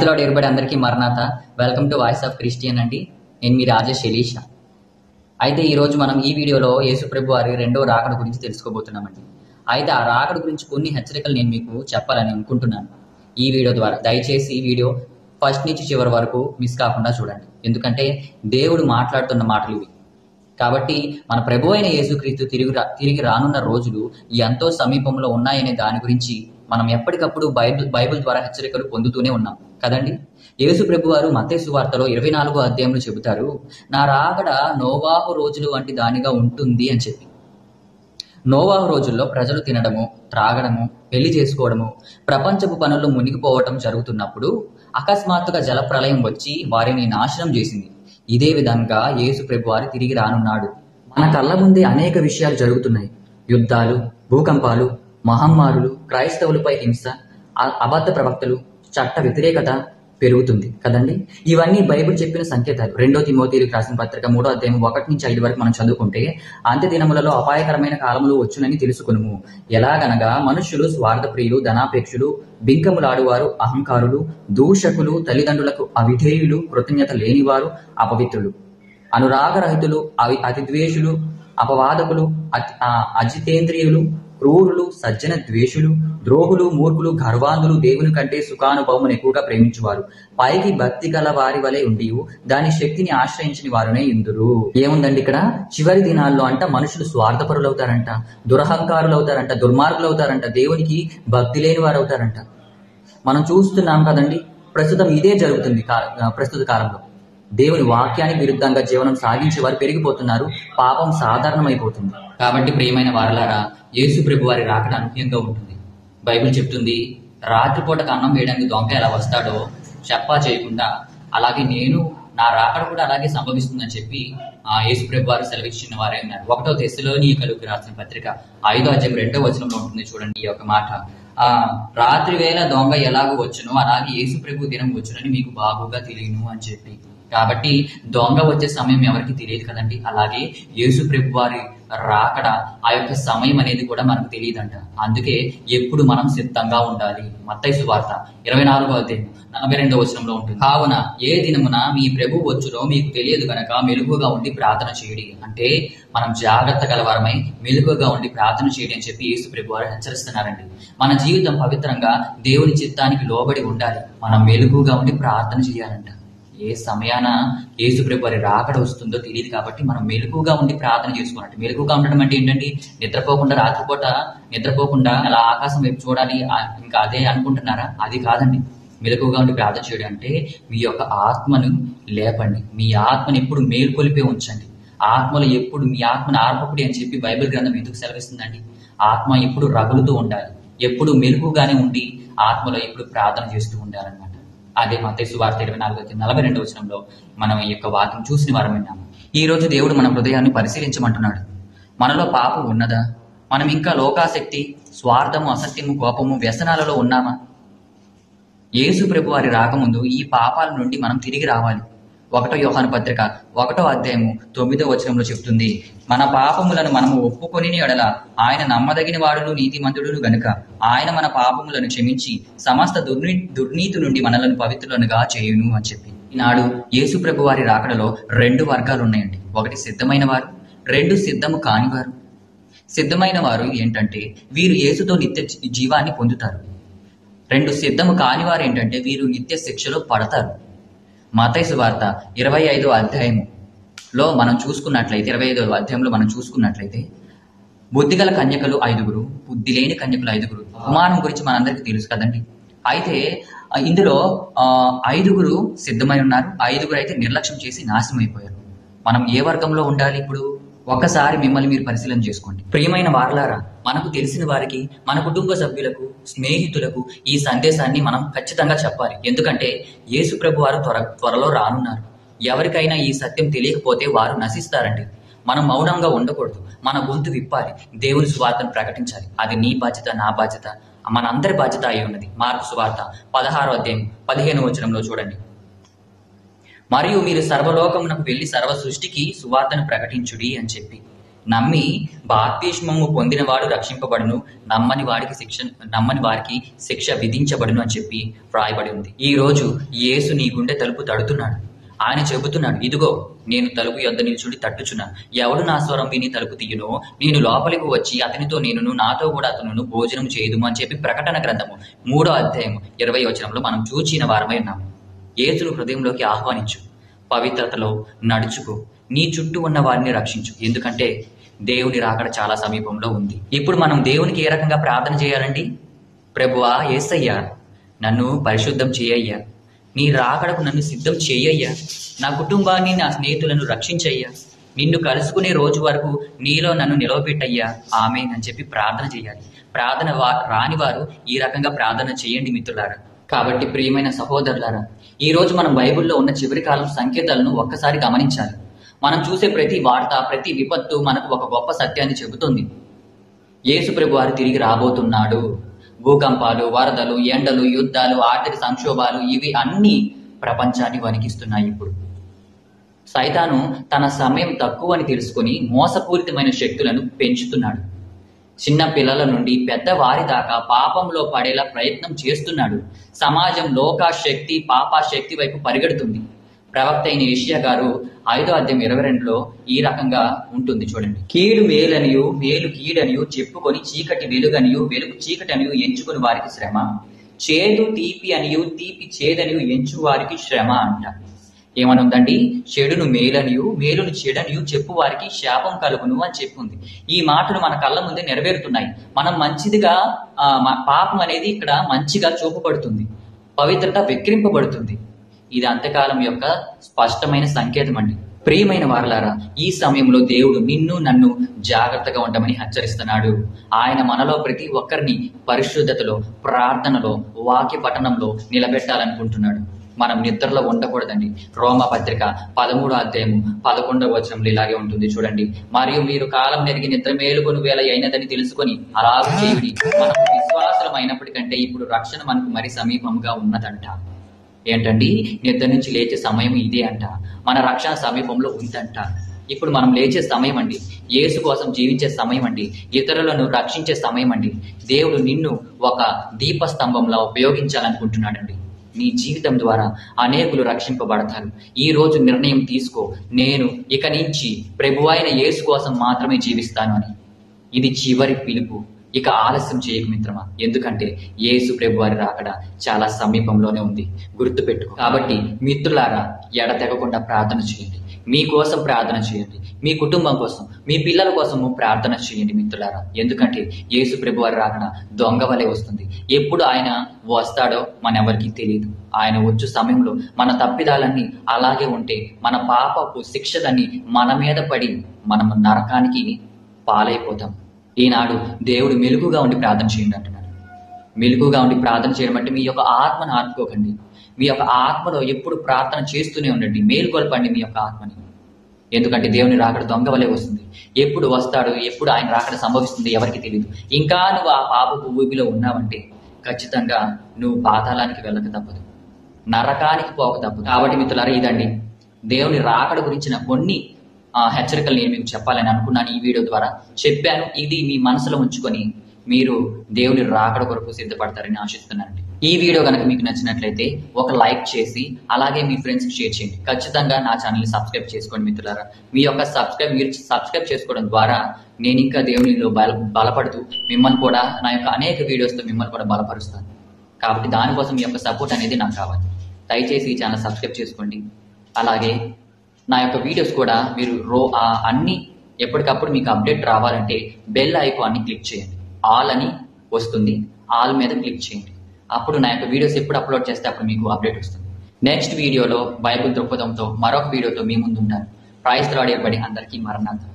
Lord everybody, అందరికీ మరణాత. Welcome to voice of Christian అండి. నేను మీ రాజేష్ ఎలీషా. అయితే ఈరోజు మనం ఈ వీడియోలో యేసుప్రభు వారి రెండో రాకడ గురించి తెలుసుకోబోతున్నామండి. అయితే ఆ రాకడ గురించి కొన్ని హెచ్చరికలు నేను మీకు చెప్పాలని అనుకుంటున్నాను ఈ వీడియో ద్వారా. దయచేసి ఈ వీడియో ఫస్ట్ నుంచి చివరి వరకు మిస్ కాకుండా చూడండి, ఎందుకంటే దేవుడు మాట్లాడుతున్న మాటలు ఇవి. కాబట్టి మన ప్రభు అయిన యేసుక్రీస్తు తిరిగి రానున్న రోజులు ఎంతో సమీపంలో ఉన్నాయనే దాని గురించి మనం ఎప్పటికప్పుడు బైబిల్ ద్వారా హెచ్చరికలు పొందుతూనే ఉన్నాం కదండి. యేసు ప్రభు వారు మత్తయి సువార్తలో 24వ అధ్యాయంలో చెబుతారు, నా రాకడ నోవాహు రోజులు వంటి దానిగా ఉంటుంది అని చెప్పి. నోవాహు రోజుల్లో ప్రజలు తినడము, త్రాగడము, పెళ్లి చేసుకోవడము, ప్రపంచపు పనుల్లో మునిగిపోవటం జరుగుతున్నప్పుడు అకస్మాత్తుగా జలప్రలయం వచ్చి వారిని నాశనం చేసింది. ఇదే విధంగా యేసు ప్రభు వారు తిరిగి రానున్నాడు. మన కళ్ళ ముందే అనేక విషయాలు జరుగుతున్నాయి. యుద్ధాలు, భూకంపాలు, మహమ్మారులు, క్రైస్తవులపై హింస, అబద్ధ ప్రవక్తలు, చట్ట వ్యతిరేకత పెరుగుతుంది కదండి. ఇవన్నీ బైబిల్ చెప్పిన సంకేతాలు. 2 తిమోతికి రాసిన పత్రిక 3వ అధ్యాయం 1 నుంచి 5 వరకు మనం చదువుకుంటే, అంత్య దినములలో అపాయకరమైన కాలములు వచ్చునని తెలుసుకొనుము. ఎలాగనగా మనుష్యులు స్వార్థప్రియులు, ధనాపేక్షులు, బింకములాడువారు, అహంకారులు, దూషకులు, తల్లిదండ్రులకు అవిధేయులు, కృతజ్ఞత లేనివారు, అపవిత్రులు, అనురాగరహితులు, అతిద్వేషులు, అపవాదకులు, అజితేంద్రియులు, క్రూరులు, సజ్జన ద్వేషులు, ద్రోహులు, మూర్ఖులు, గర్వాంధులు, దేవుని కంటే సుఖానుభవమును ఎక్కువగా ప్రేమించువారు, పైకి భక్తి గల వారి వలె ఉండి దాని శక్తిని ఆశ్రయించిన వారునే ఇందురు. ఏముందండి ఇక్కడ? చివరి దినాల్లో అంట మనుషులు స్వార్థపరులు అవుతారంట, దురహంకారులు అవుతారంట, దుర్మార్గులు అవుతారంట, దేవునికి భక్తి లేని వారు అవుతారంట. మనం చూస్తున్నాం కదండి, ప్రస్తుతం ఇదే జరుగుతుంది. ప్రస్తుత కాలంలో దేవుని వాక్యానికి విరుద్ధంగా జీవనం సాగించే వారు పెరిగిపోతున్నారు. పాపం సాధారణమైపోతుంది. కాబట్టి ప్రియమైన వారలారా, యేసు ప్రభు వారి రాకడ అనూహ్యంగా ఉంటుంది. బైబిల్ చెప్తుంది, రాత్రిపూటకు అన్నం వేయడానికి దొంగ ఎలా వస్తాడో చెప్పా చేయకుండా, అలాగే నా రాకడ కూడా అలాగే సంభవిస్తుందని చెప్పి యేసు ప్రభు వారు సెలవిచ్చిన వారే ఉన్నారు. 1వ తెస్సలోనికయులకు రాసిన పత్రిక 5వ అధ్యాయం 2వ వచనంలో ఉంటుంది చూడండి ఈ యొక్క మాట. రాత్రి వేళ దొంగ ఎలాగో వచ్చునో అలాగే యేసు ప్రభు దినం వచ్చునని మీకు బాగుగా తెలియను అని చెప్పి. కాబట్టి దొంగ వచ్చే సమయం ఎవరికి తెలియదు కదండి. అలాగే యేసు ప్రభు వారి రాకడ ఆ యొక్క సమయం అనేది కూడా మనకు తెలియదంట. అందుకే ఎప్పుడు మనం సిద్ధంగా ఉండాలి. మత్తయి సువార్త 24వ అధ్యాయం 42వ వచనంలో ఉంటుంది, కావున ఏ దినమున మీ ప్రభు వచ్చునో మీకు తెలియదు గనక మెలకువగా ఉండి ప్రార్థన చేయడి. అంటే మనం జాగ్రత్త గలవారమై మెలకువగా ఉండి ప్రార్థన చేయడి అని చెప్పి యేసు ప్రభు వారు హెచ్చరిస్తున్నారండి. మన జీవితం పవిత్రంగా దేవుని చిత్తానికి లోబడి ఉండాలి. మనం మెలకువగా ఉండి ప్రార్థన చేయాలంట. ఏ సమయాన యేసు ప్రభు వారి రాకడ వస్తుందో తెలియదు కాబట్టి మనం మెలకువగా ఉండి ప్రార్థన చేసుకోవాలంటే. మెలకువగా ఉండడం అంటే ఏంటండి? నిద్రపోకుండా, రాత్రిపూట నిద్రపోకుండా అలా ఆకాశం వైపు చూడాలి ఇంకా అదే అనుకుంటున్నారా? అది కాదండి. మెలకువగా ఉండి ప్రార్థన చేయడం అంటే మీ యొక్క ఆత్మను లేపండి. మీ ఆత్మను ఎప్పుడు మేల్కొలిపే ఉంచండి. ఆత్మలో ఎప్పుడు మీ ఆత్మను ఆర్పకుడి అని చెప్పి బైబిల్ గ్రంథం ఎందుకు సెలవిస్తుందండి? ఆత్మ ఎప్పుడు రగులుతూ ఉండాలి, ఎప్పుడు మెలకుగానే ఉండి ఆత్మలో ఎప్పుడు ప్రార్థన చేస్తూ ఉండాలన్నమాట. అదే మత్తయి సువార్త 24:42 వచనంలో మనం ఈ యొక్క వాక్యం చూసిన వారం విన్నాము. ఈ రోజు దేవుడు మన హృదయాన్ని పరిశీలించమంటున్నాడు. మనలో పాపం ఉన్నదా? మనం ఇంకా లోకాసక్తి, స్వార్థము, అసత్యము, కోపము, వ్యసనాలలో ఉన్నామా? యేసు ప్రభు వారి రాకముందు ఈ పాపాల నుండి మనం తిరిగి రావాలి. 1వ యోహాను పత్రిక 1వ అధ్యాయము 9వ వచనంలో చెప్తుంది, మన పాపములను మనము ఒప్పుకొని ఎడల ఆయన నమ్మదగిన వాడును నీతిమంతుడును గనుక ఆయన మన పాపములను క్షమించి సమస్త దుర్నీతి నుండి మనలను పవిత్రులనుగా చేయును అని చెప్పి. ఈనాడు యేసు ప్రభు వారి రాకడలో 2 వర్గాలు ఉన్నాయండి. 1 సిద్ధమైన వారు, 2 సిద్ధము కానివారు. సిద్ధమైన వారు ఏంటంటే వీరు యేసుతో నిత్య జీవాన్ని పొందుతారు. 2 సిద్ధము కానివారు ఏంటంటే వీరు నిత్య శిక్షలో పడతారు. మత్తయి సువార్త 25వ అధ్యాయంలో మనం చూసుకున్నట్లయితే 25వ అధ్యాయంలో మనం చూసుకున్నట్లయితే బుద్ధిగల కన్యకలు 5, బుద్ధి లేని కన్యకలు 5. అవమానం గురించి మనందరికీ తెలుసు కదండి. అయితే ఇందులో 5 సిద్ధమై ఉన్నారు, 5 అయితే నిర్లక్ష్యం చేసి నాశనం అయిపోయారు. మనం ఏ వర్గంలో ఉండాలి? ఇప్పుడు ఒక్కసారి మిమ్మల్ని మీరు పరిశీలన చేసుకోండి. ప్రియమైన వారలారా, మనకు తెలిసిన వారికి, మన కుటుంబ సభ్యులకు, స్నేహితులకు ఈ సందేశాన్ని మనం ఖచ్చితంగా చెప్పాలి. ఎందుకంటే యేసు ప్రభు వారు త్వరలో రానున్నారు. ఎవరికైనా ఈ సత్యం తెలియకపోతే వారు నశిస్తారండి. మనం మౌనంగా ఉండకూడదు. మన గొంతు విప్పాలి, దేవుని సువార్తను ప్రకటించాలి. అది నీ బాధ్యత, నా బాధ్యత, మనందరి బాధ్యత అయి ఉన్నది. మార్కు సువార్త 16వ అధ్యాయం 15వ వచనంలో చూడండి, మరియు మీరు సర్వలోకమునకు వెళ్లి సర్వ సృష్టికి సువార్తను ప్రకటించుడి అని చెప్పి. నమ్మి బాప్తిస్మము పొందినవాడు రక్షింపబడును, నమ్మని వారికి శిక్ష విధించబడును అని చెప్పి వ్రాయబడి ఉంది. ఈ రోజు యేసు నీ గుండె తలుపు తడుతున్నాడు. ఆయన చెబుతున్నాడు, ఇదిగో నేను తలుపు యొద్ద నిల్చుండి తట్టుచున్నాను. ఎవడు నా స్వరం విని తలుపు తీయునో నేను లోపలికి వచ్చి అతనితో నేనును, నాతో కూడా అతను భోజనం చేయుదుము అని చెప్పి ప్రకటన గ్రంథము 3వ అధ్యాయము 20వ వచనంలో మనం చూచిన వారమై ఉన్నాము. యేసును హృదయంలోకి ఆహ్వానించు, పవిత్రతలో నడుచుకో, నీ చుట్టూ ఉన్న వారిని రక్షించు. ఎందుకంటే దేవుని రాకడ చాలా సమీపంలో ఉంది. ఇప్పుడు మనం దేవునికి ఏ రకంగా ప్రార్థన చేయాలండి? ప్రభువా యేసయ్యా, నన్ను పరిశుద్ధం చేయయ్యా, నీ రాకడకు నన్ను సిద్ధం చేయయ్యా, నా కుటుంబాన్ని, నా స్నేహితులను రక్షించయ్యా, నిన్ను కలుసుకునే రోజు వరకు నీలో నన్ను నిలవబెట్టయ్యా, ఆమేన్ అని చెప్పి ప్రార్థన చేయాలి. ప్రార్థన రాని వారు ఈ రకంగా ప్రార్థన చేయండి మిత్రులారా. కాబట్టి ప్రియమైన సహోదరులారా, ఈ రోజు మనం బైబిల్లో ఉన్న చివరి కాలం సంకేతాలను ఒక్కసారి గమనించాలి. మనం చూసే ప్రతి వార్త, ప్రతి విపత్తు మనకు ఒక గొప్ప సత్యాన్ని చెబుతుంది. యేసు ప్రభువారు తిరిగి రాబోతున్నాడు. భూకంపాలు, వరదలు, ఎండలు, యుద్ధాలు, ఆర్థిక సంక్షోభాలు ఇవి అన్ని ప్రపంచాన్ని వణికిస్తున్నాయి. ఇప్పుడు సైతాను తన సమయం తక్కువ అని తెలుసుకుని మోసపూరితమైన శక్తులను పెంచుతున్నాడు. చిన్న పిల్లల నుండి పెద్దవారి దాకా పాపంలో పడేలా ప్రయత్నం చేస్తున్నాడు. సమాజం లోకాశక్తి, పాపాశక్తి వైపు పరిగెడుతుంది. ప్రవక్త అయిన యెషయా గారు 5వ అధ్యాయం 22లో ఈ రకంగా ఉంటుంది చూడండి. కీడు మేలనియు, మేలు కీడనియు చెప్పుకొని చీకటి వెలుగనియు, వెలుగు చీకటి అనియు ఎంచుకుని వారికి శ్రమ, చేదు తీపి అనియు, తీపి చేదనియు ఎంచు వారికి శ్రమ అంట. ఏమనుందండి? చెడును మేలనియు, మేలును చెడనియు చెప్పు వారికి శాపం కలుగును అని చెప్పుంది. ఈ మాటలు మన కళ్ళ ముందే నెరవేరుతున్నాయి. మనం మంచిదిగా పాపం అనేది ఇక్కడ మంచిగా చూపబడుతుంది, పవిత్రత విక్రింపబడుతుంది. ఇది అంత్యకాలం యొక్క స్పష్టమైన సంకేతం అండి. ప్రియమైన వారలారా, ఈ సమయంలో దేవుడు నిన్ను నన్ను జాగ్రత్తగా ఉండమని హెచ్చరిస్తున్నాడు. ఆయన మనలో ప్రతి ఒక్కరిని పరిశుద్ధతలో, ప్రార్థనలో, వాక్య పఠనంలో నిలబెట్టాలనుకుంటున్నాడు. మనం నిద్రలో ఉండకూడదండి. రోమా పత్రిక 13వ అధ్యాయము 11వ వచనంలో ఇలాగే ఉంటుంది చూడండి. మరియు మీరు కాలం నెరిగి నిద్ర మేలుకొని వేళ అయినదని తెలుసుకొని అలాగే చేయుడి. మనకు విశ్వాసులం అయినప్పటికంటే ఇప్పుడు రక్షణ మనకు మరి సమీపంగా ఉన్నదంట. ఏంటండి? నిద్ర నుంచి లేచే సమయం ఇదే అంట. మన రక్షణ సమీపంలో ఉందంట. ఇప్పుడు మనం లేచే సమయం అండి. యేసు కోసం జీవించే సమయం అండి. ఇతరులను రక్షించే సమయం అండి. దేవుడు నిన్ను ఒక దీపస్తంభంలో ఉపయోగించాలనుకుంటున్నాడండి. నీ జీవితం ద్వారా అనేకులు రక్షింపబడతారు. ఈ రోజు నిర్ణయం తీసుకో, నేను ఇక నుంచి ప్రభువైన యేసు కోసం మాత్రమే జీవిస్తాను అని. ఇది చివరి పిలుపు. ఇక ఆలస్యం చేయకు మిత్రమా, ఎందుకంటే యేసు ప్రభువారి రాకడ చాలా సమీపంలోనే ఉంది. గుర్తుపెట్టుకో. కాబట్టి మిత్రులారా, ఎడతెగకుండా ప్రార్థన చేయండి. మీకోసం ప్రార్థన చేయండి, మీ కుటుంబం కోసం, మీ పిల్లల కోసము ప్రార్థన చేయండి మిత్రులారా. ఎందుకంటే యేసు ప్రభువారి రాకడ దొంగ వలె వస్తుంది. ఎప్పుడు ఆయన వస్తాడో మనెవరికి తెలియదు. ఆయన వచ్చు సమయంలో మన తప్పిదాలన్నీ అలాగే ఉంటే, మన పాపపు శిక్షలన్నీ మన మీద పడి మనము నరకానికి పాలైపోతాం. ఈనాడు దేవుడు మెలుగుగా ఉండి ప్రార్థన చేయండి అంటున్నాడు. మెలుగుగా ఉండి ప్రార్థన చేయడం అంటే మీ యొక్క ఆత్మను ఆర్పుకోకండి. మీ యొక్క ఆత్మలో ఎప్పుడు ప్రార్థన చేస్తూనే ఉండండి. మేలుకొల్పండి మీ యొక్క ఆత్మని. ఎందుకంటే దేవుని రాకడ దొంగ వలె వస్తుంది. ఎప్పుడు వస్తాడు, ఎప్పుడు ఆయన రాకడ సంభవిస్తుంది ఎవరికి తెలియదు. ఇంకా నువ్వు ఆ పాపపు ఊబిలో ఉన్నావంటే ఖచ్చితంగా నువ్వు పాతాళానికి వెళ్ళక తప్పదు, నరకానికి పోక తప్పదు. కాబట్టి మిత్రులారా, ఇదండి దేవుని రాకడ గురించిన కొన్ని హెచ్చరికలు నేను మీకు చెప్పాలని అనుకున్నాను. ఈ వీడియో ద్వారా చెప్పాను. ఇది మీ మనసులో ఉంచుకొని మీరు దేవుని రాకడ కొరకు సిద్ధపడతారని ఆశిస్తున్నానండి. ఈ వీడియో కనుక మీకు నచ్చినట్లయితే ఒక లైక్ చేసి అలాగే మీ ఫ్రెండ్స్కి షేర్ చేయండి. ఖచ్చితంగా నా ఛానల్ని సబ్స్క్రైబ్ చేసుకోండి మిత్రులారా. మీరు సబ్స్క్రైబ్ చేసుకోవడం ద్వారా నేను ఇంకా దేవునిలో బలపడుతూ మిమ్మల్ని కూడా నా యొక్క అనేక వీడియోస్తో మిమ్మల్ని కూడా బలపరుస్తాను. కాబట్టి దానికోసం మీ యొక్క సపోర్ట్ అనేది నాకు కావాలి. దయచేసి ఈ ఛానల్ సబ్స్క్రైబ్ చేసుకోండి. అలాగే నా యొక్క వీడియోస్ కూడా మీరు అన్ని ఎప్పటికప్పుడు మీకు అప్డేట్ రావాలంటే బెల్ ఐకాన్ని క్లిక్ చేయండి. ఆల్ అని వస్తుంది, ఆల్ మీద క్లిక్ చేయండి. అప్పుడు నా యొక్క వీడియోస్ ఎప్పుడు అప్లోడ్ చేస్తే అప్పుడు మీకు అప్డేట్ వస్తుంది. నెక్స్ట్ వీడియోలో బైబిల్ దృక్పథంతో మరొక వీడియోతో మీ ముందు ఉంటాను. Praise lord. అందరికీ మరణార్థం.